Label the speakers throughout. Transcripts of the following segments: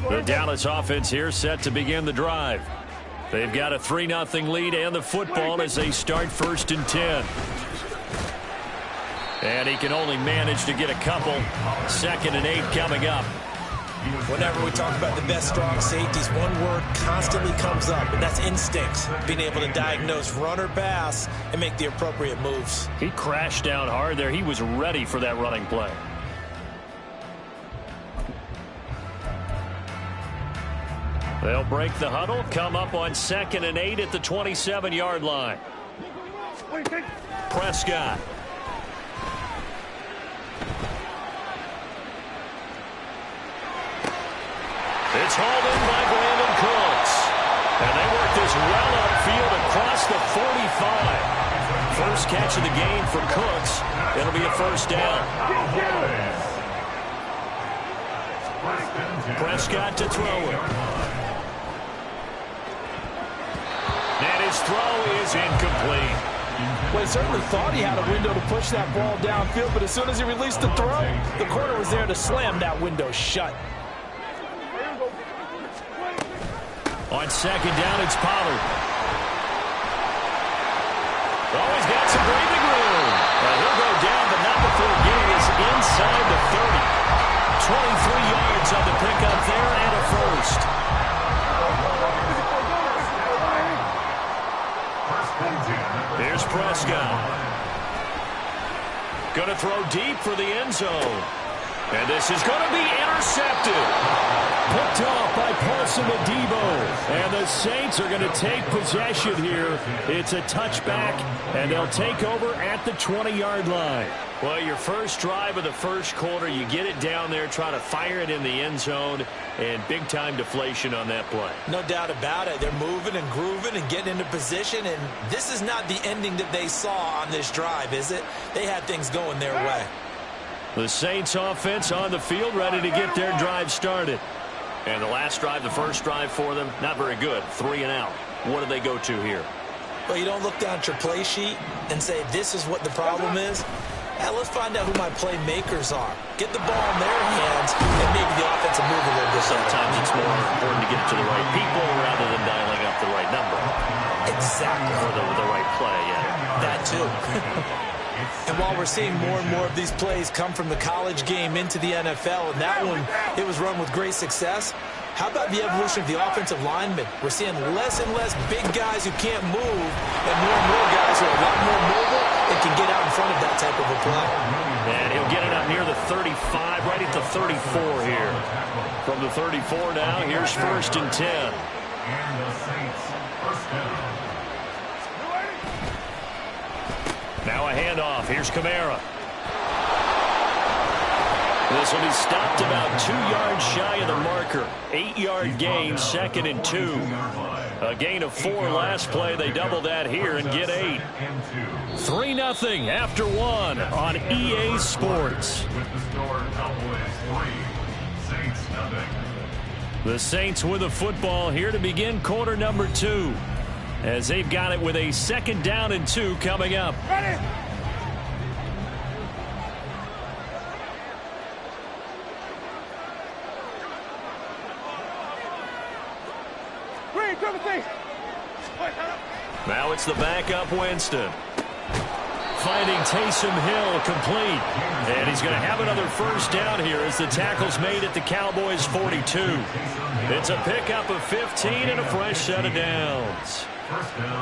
Speaker 1: The Dallas offense here set to begin the drive. They've got a 3-0 lead and the football as they start 1st and 10. And he can only manage to get a couple. 2nd and 8 coming up.
Speaker 2: Whenever we talk about the best strong safeties, one word constantly comes up, and that's instincts. Being able to diagnose run or pass and make the appropriate moves.
Speaker 1: He crashed down hard there. He was ready for that running play. They'll break the huddle, come up on 2nd and 8 at the 27-yard line. Prescott. It's hauled in by Brandon Cooks. And they work this well upfield across the 45. First catch of the game for Cooks. It'll be a 1st down. Prescott to throw it. And his throw is incomplete.
Speaker 3: Well, he certainly thought he had a window to push that ball downfield, but as soon as he released the throw, the corner was there to slam that window shut.
Speaker 1: On 2nd down, it's Pollard. Oh, he's got some breathing room. He'll go down, but not before getting us inside the 30. 23 yards on the pickup there and a 1st. Here's Prescott. Going to throw deep for the end zone. And this is going to be intercepted. Picked off by Paulson Adebo. And the Saints are going to take possession here. It's a touchback, and they'll take over at the 20-yard line. Well, your first drive of the first quarter, you get it down there, try to fire it in the end zone, and big-time deflation on that play.
Speaker 2: No doubt about it. They're moving and grooving and getting into position, and this is not the ending that they saw on this drive, is it? They had things going their way.
Speaker 1: The Saints offense on the field, ready to get their drive started. And the last drive, the first drive for them, not very good. 3 and out. What do they go to here?
Speaker 2: Well, you don't look down at your play sheet and say, this is what the problem is. Now, let's find out who my playmakers are. Get the ball in their hands and maybe the offensive move a little bit.
Speaker 1: Sometimes it's more important to get it to the right people rather than dialing up the right number.
Speaker 2: Exactly.
Speaker 1: Or the right play, yeah.
Speaker 2: That too. And while we're seeing more and more of these plays come from the college game into the NFL, and that one, it was run with great success, how about the evolution of the offensive linemen? We're seeing less and less big guys who can't move and more guys who are a lot more mobile and can get out in front of that type of a play.
Speaker 1: And he'll get it up near the 35, right at the 34 here. From the 34 now, here's 1st and 10.
Speaker 4: And the Saints, 1st down.
Speaker 1: Now a handoff. Here's Kamara. This will be stopped about 2 yards shy of the marker. 8-yard gain, 2nd and 2. A gain of 4 last play. They double that here and get 8. 3-0 after 1 on EA Sports.
Speaker 4: With the score, Cowboys 3, Saints 0.
Speaker 1: The Saints with the football here to begin quarter number 2. As they've got it with a 2nd down and 2 coming up.
Speaker 5: Ready.
Speaker 1: Now it's the backup Winston. Finding Taysom Hill complete. And he's going to have another 1st down here as the tackle's made at the Cowboys 42. It's a pickup of 15 and a fresh set of downs.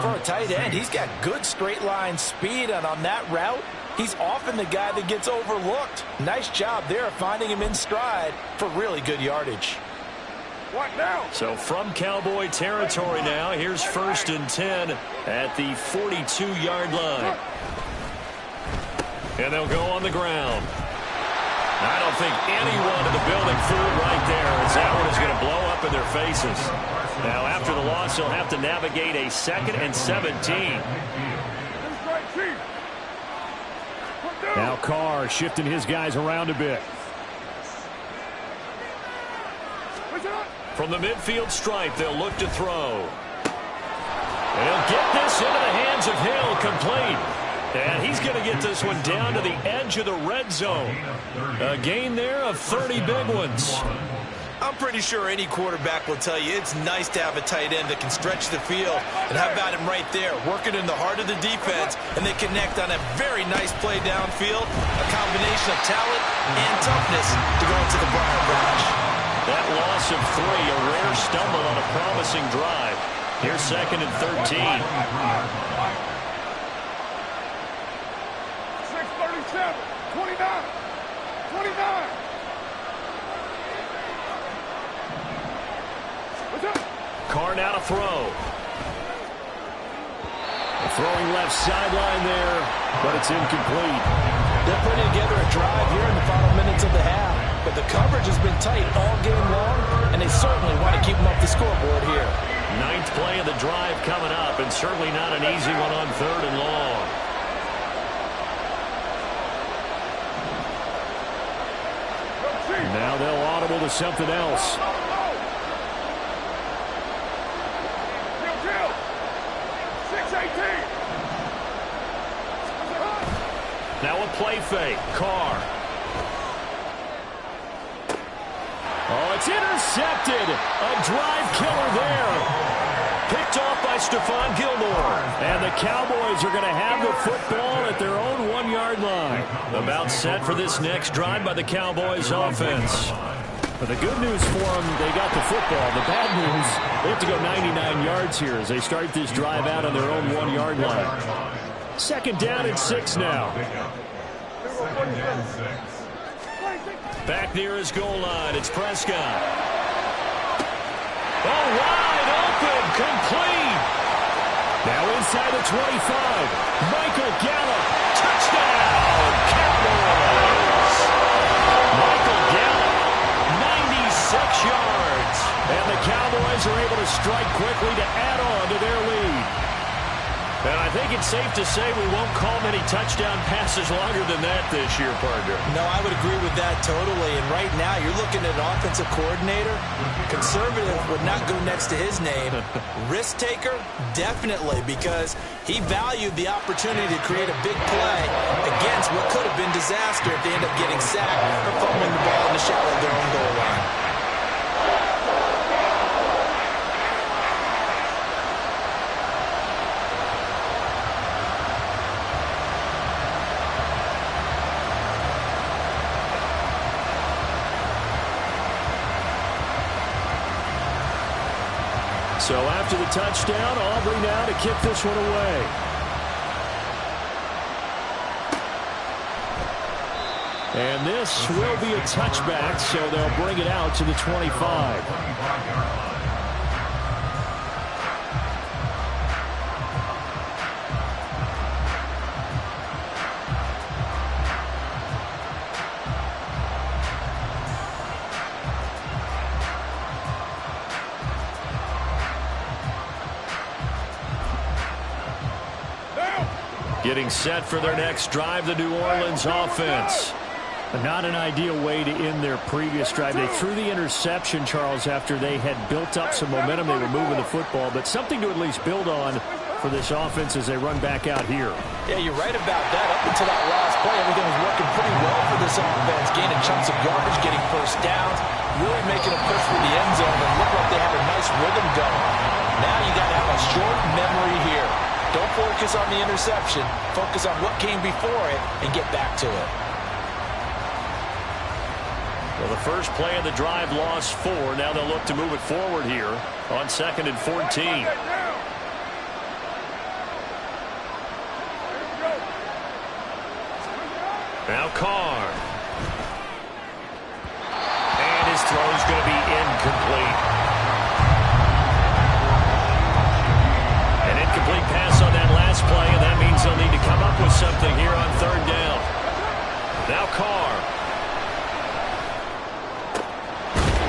Speaker 3: For a tight end, he's got good straight line speed, and on that route, he's often the guy that gets overlooked. Nice job there finding him in stride for really good yardage.
Speaker 5: What now?
Speaker 1: So from Cowboy territory now, here's 1st and 10 at the 42-yard line. And they'll go on the ground. I don't think anyone in the building fooled right there, as that one is going to blow up in their faces. Now, after the loss, he'll have to navigate a 2nd and 17. Now Carr shifting his guys around a bit. From the midfield stripe, they'll look to throw. They'll get this into the hands of Hill, complete. And he's going to get this one down to the edge of the red zone. A gain there of 30 big ones.
Speaker 2: I'm pretty sure any quarterback will tell you it's nice to have a tight end that can stretch the field. And how about him right there, working in the heart of the defense, and they connect on a very nice play downfield, a combination of talent and toughness to go into the Briar Patch.
Speaker 1: That loss of 3, a rare stumble on a promising drive. Here's 2nd and 13.
Speaker 5: 6:37, 29, 29.
Speaker 1: Carr now to throw. Throwing left sideline there, but it's incomplete.
Speaker 3: They're putting together a drive here in the final minutes of the half, but the coverage has been tight all game long, and they certainly want to keep them off the scoreboard here.
Speaker 1: 9th play of the drive coming up, and certainly not an easy one on 3rd and long. Now they'll audible to something else. Now a play fake. Carr. Oh, it's intercepted. A drive killer there. Picked off by Stephon Gilmore. And the Cowboys are going to have the football at their own 1-yard line. About set for this next drive by the Cowboys offense. But the good news for them, they got the football. The bad news, they have to go 99 yards here as they start this drive out on their own 1-yard line. 2nd down and 6 now. Back near his goal line, it's Prescott. Oh, wide open, complete. Now inside the 25. Michael Gallup, touchdown, Cowboys. Michael Gallup, 96 yards. And the Cowboys are able to strike quickly to add on to their lead. And I think it's safe to say we won't call many touchdown passes longer than that this year, partner.
Speaker 2: No, I would agree with that totally. And right now, you're looking at an offensive coordinator. Conservative would not go next to his name. Risk taker, definitely, because he valued the opportunity to create a big play against what could have been disaster if they end up getting sacked or fumbling the ball in the shadow of their own goal line.
Speaker 1: So after the touchdown, Aubrey now to kick this one away. And this will be a touchback, so they'll bring it out to the 25. Getting set for their next drive, the New Orleans offense. Not an ideal way to end their previous drive. They threw the interception, Charles, after they had built up some momentum. They were moving the football, but something to at least build on for this offense as they run back out here.
Speaker 3: Yeah, you're right about that. Up until that last play, everything was working pretty well for this offense. Gaining chunks of yardage, getting first downs, really making a push for the end zone, and looked like they had a nice rhythm going. Now you got to have a short memory here. Don't focus on the interception. Focus on what came before it and get back to it.
Speaker 1: Well, the first play of the drive lost 4. Now they'll look to move it forward here on 2nd and 14. Now Carr. And his throw is going to be incomplete. An incomplete pass on that last play, and that means they'll need to come up with something here on 3rd down. Now Carr.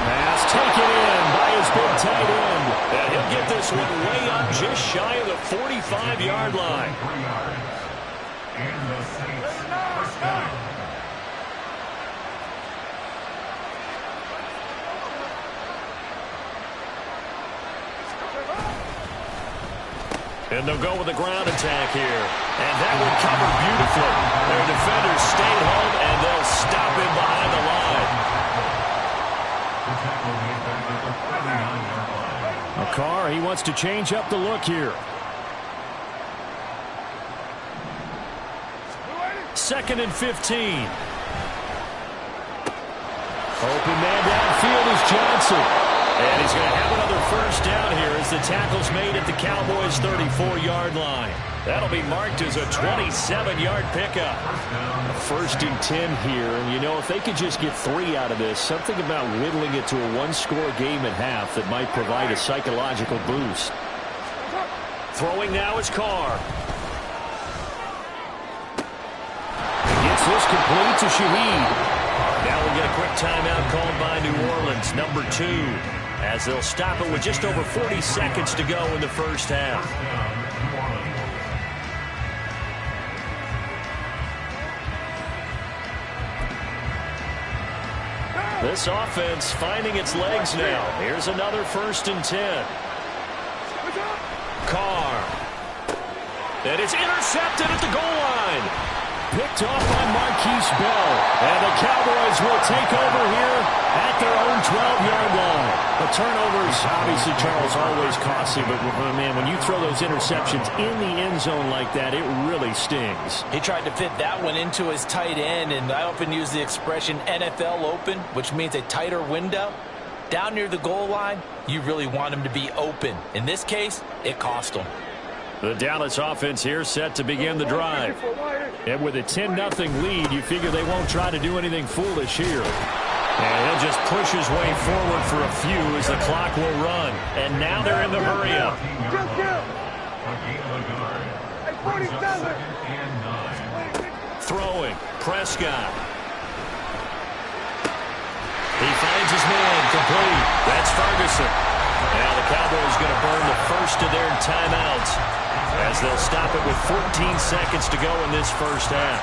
Speaker 1: Pass taken in by his big tight end. And he'll get this one way up just shy of the 45-yard line.
Speaker 4: And the Saints first down.
Speaker 1: And they'll go with the ground attack here. And that one covered beautifully. Their defenders stayed home, and they'll stop him behind the line. Carr, he wants to change up the look here. Second and 15. Open man downfield is Johnson. And he's going to have another first down here as the tackle's made at the Cowboys' 34-yard line. That'll be marked as a 27-yard pickup. A first and 10 here. And, you know, if they could just get 3 out of this, something about whittling it to a one-score game at half that might provide a psychological boost. Throwing now is Carr. He gets this complete to Shaheed. Now we'll get a quick timeout called by New Orleans, number 2, as they'll stop it with just over 40 seconds to go in the first half. This offense finding its legs now. Here's another first and 10. Carr. And it's intercepted at the goal line. Picked off by Marquise Bell. And the Cowboys will take over here at their own 12-yard line. The turnovers, obviously, Charles, always costly. But, man, when you throw those interceptions in the end zone like that, it really stings.
Speaker 2: He tried to fit that one into his tight end, and I often use the expression NFL open, which means a tighter window. Down near the goal line, you really want him to be open. In this case, it cost him.
Speaker 1: The Dallas offense here set to begin the drive. And with a 10-0 lead, you figure they won't try to do anything foolish here. And he'll just push his way forward for a few as the clock will run. And now they're in the hurry-up. Throwing. Prescott. He finds his man complete. That's Ferguson. Now the Cowboys going to burn the first of their timeouts as they'll stop it with 14 seconds to go in this first half.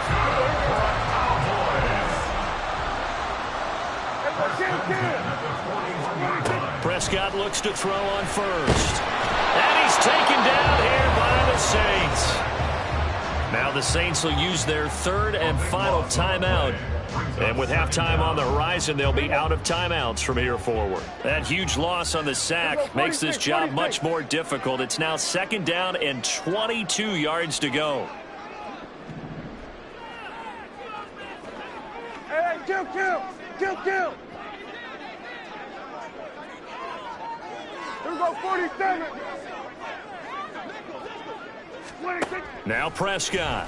Speaker 1: Prescott looks to throw on first. And he's taken down here by the Saints. Now the Saints will use their third and final timeout. And with halftime on the horizon, they'll be out of timeouts from here forward. That huge loss on the sack makes this job much more difficult. It's now second down and 22 yards to go.
Speaker 5: Hey, kill. Here we go, 47. 26.
Speaker 1: Now Prescott.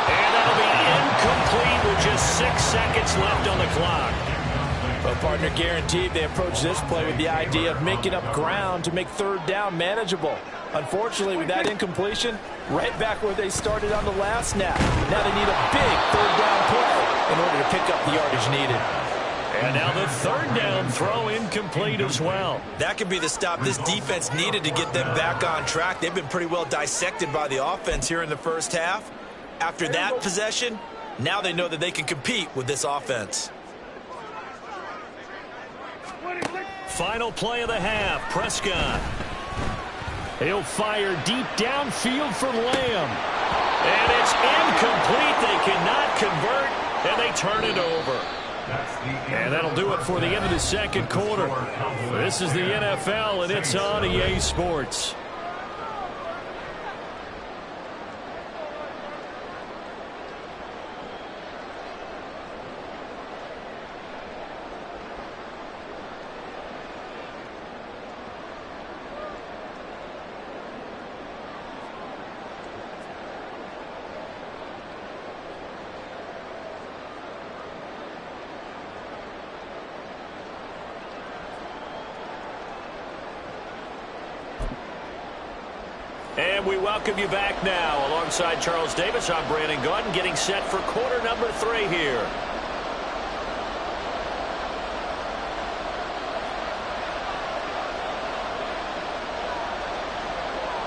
Speaker 1: And that'll be incomplete with just 6 seconds left on the clock.
Speaker 2: Well, partner, guaranteed they approach this play with the idea of making up ground to make third down manageable. Unfortunately, with that incompletion, right back where they started on the last snap. Now they need a big third down play in order to pick up the yardage needed.
Speaker 1: And now the third down throw incomplete as well.
Speaker 2: That could be the stop this defense needed to get them back on track. They've been pretty well dissected by the offense here in the first half. After that possession, now they know that they can compete with this offense.
Speaker 1: Final play of the half, Prescott. He'll fire deep downfield for Lamb. And it's incomplete. They cannot convert, and they turn it over. And that'll do it for the end of the second quarter. This is the NFL, and it's on EA Sports. And we welcome you back now. Alongside Charles Davis, I'm Brandon Gaudin, getting set for quarter number 3 here.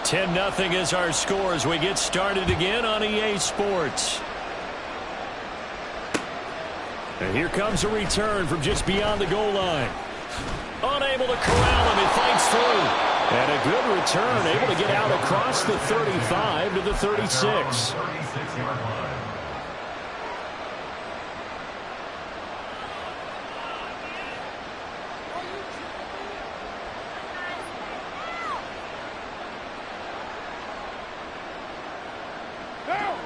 Speaker 1: (10-0) is our score as we get started again on EA Sports. And here comes a return from just beyond the goal line. Unable to corral him, it fights through. And a good return, able to get out across the 35 to the 36.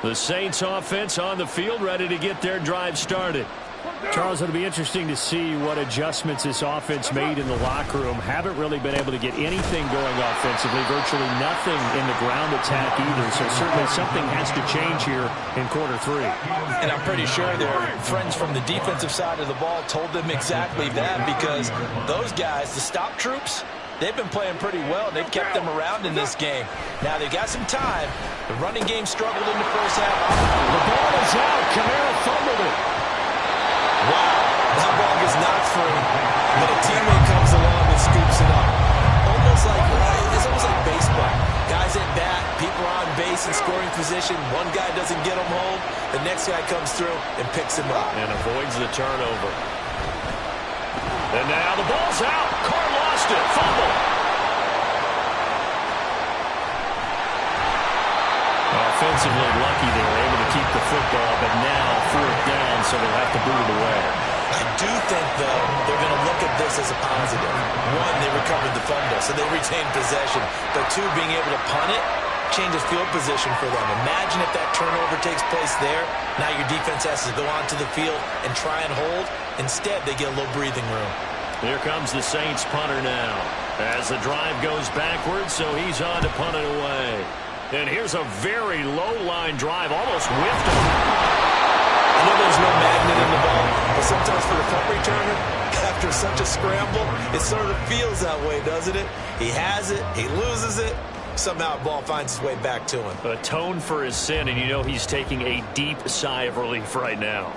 Speaker 1: The Saints offense on the field, ready to get their drive started. Charles, it'll be interesting to see what adjustments this offense made in the locker room. Haven't really been able to get anything going offensively, virtually nothing in the ground attack either. So certainly something has to change here in quarter 3.
Speaker 2: And I'm pretty sure their friends from the defensive side of the ball told them exactly that, because those guys, the stop troops, they've been playing pretty well. They've kept them around in this game. Now they've got some time. The running game struggled in the first half.
Speaker 1: The ball is out. Kamara fumbled it.
Speaker 2: Wow, that ball gets knocked free, but a teammate comes along and scoops it up. It's almost like baseball. Guys at bat, people are on base in scoring position. One guy doesn't get him home. The next guy comes through and picks him up.
Speaker 1: And avoids the turnover. And now the ball's out. Carr lost it. Fumble. Offensively lucky they were able to keep the football, but now 4th down, so they'll have to boot it away.
Speaker 2: I do think, though, they're going to look at this as a positive. One, they recovered the fumble, so they retained possession. But two, being able to punt it changes field position for them. Imagine if that turnover takes place there. Now your defense has to go onto the field and try and hold. Instead, they get a little breathing room.
Speaker 1: Here comes the Saints punter now. As the drive goes backwards, so he's on to punt it away. And here's a very low-line drive, almost whiffed him.
Speaker 2: I know there's no magnet in the ball, but sometimes for the punt returner, after such a scramble, it sort of feels that way, doesn't it? He has it, he loses it, somehow the ball finds its way back to him.
Speaker 1: Atone for his sin, and you know he's taking a deep sigh of relief right now.